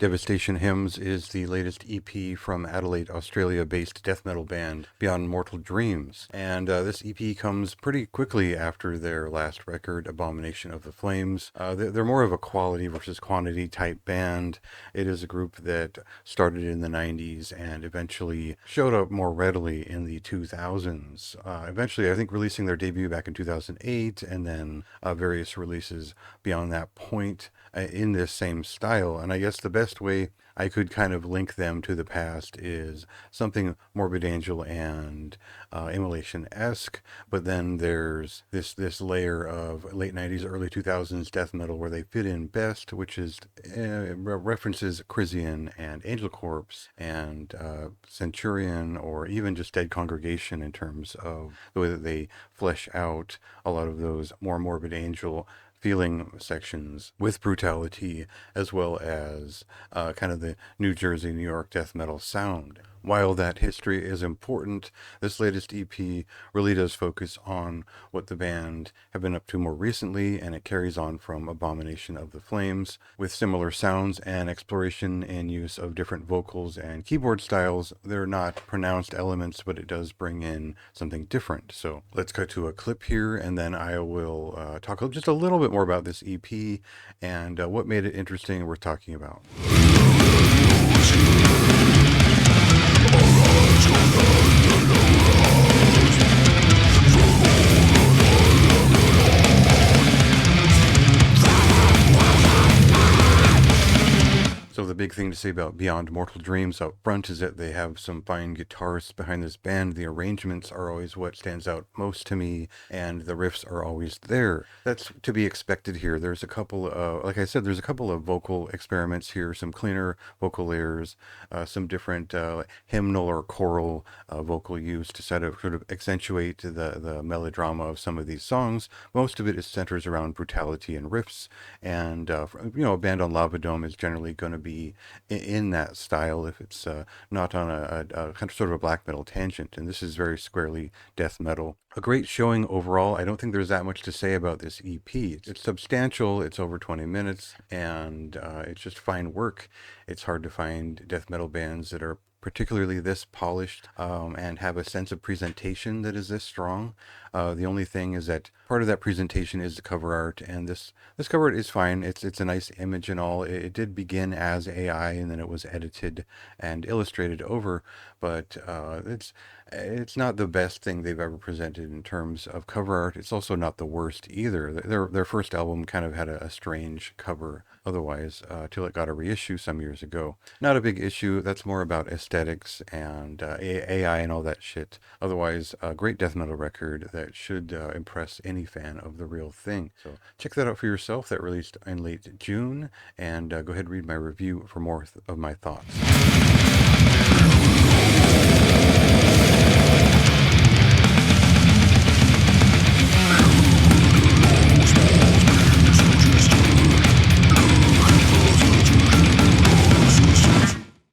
Devastation Hymns is the latest EP from Adelaide, Australia-based death metal band Beyond Mortal Dreams. And this EP comes pretty quickly after their last record, Abomination of the Flames. They're more of a quality versus quantity type band. It is a group that started in the 90s and eventually showed up more readily in the 2000s. Eventually, I think, releasing their debut back in 2008, and then various releases beyond that point in this same style. And I guess the best way I could kind of link them to the past is something Morbid Angel and Immolation-esque, but then there's this layer of late 90s, early 2000s death metal where they fit in best, which is references Chrysian and Angel Corpse and Centurion, or even just Dead Congregation, in terms of the way that they flesh out a lot of those more Morbid Angel feeling sections with brutality, as well as kind of the New Jersey, New York death metal sound. While that history is important, this latest EP really does focus on what the band have been up to more recently, and it carries on from Abomination of the Flames with similar sounds and exploration and use of different vocals and keyboard styles. They're not pronounced elements, but it does bring in something different. So let's cut to a clip here, and then I will talk just a little bit more about this EP and what made it interesting and worth talking about. So the big thing to say about Beyond Mortal Dreams up front is that they have some fine guitarists behind this band. The arrangements are always what stands out most to me, and the riffs are always there. That's to be expected here. There's a couple of, like I said, there's a couple of vocal experiments here, some cleaner vocal layers, some different hymnal or choral vocal use to sort of accentuate the melodrama of some of these songs. Most of it is centers around brutality and riffs, and a band on Lavadome is generally going to be in that style if it's not on a kind of sort of a black metal tangent, and this is very squarely death metal. A great showing overall. I don't think there's that much to say about this EP. It's substantial, it's over 20 minutes, and it's just fine work. It's hard to find death metal bands that are particularly this polished and have a sense of presentation that is this strong. The only thing is that part of that presentation is the cover art, and this cover art is fine. It's a nice image and all. It did begin as AI, and then it was edited and illustrated over, but it's not the best thing they've ever presented in terms of cover art. It's also not the worst either. Their first album kind of had a strange cover otherwise, till it got a reissue some years ago. Not a big issue. That's more about aesthetics and AI and all that shit. Otherwise, a great death metal record that should impress any fan of the real thing. So check that out for yourself. That released in late June, and go ahead and read my review for more of my thoughts.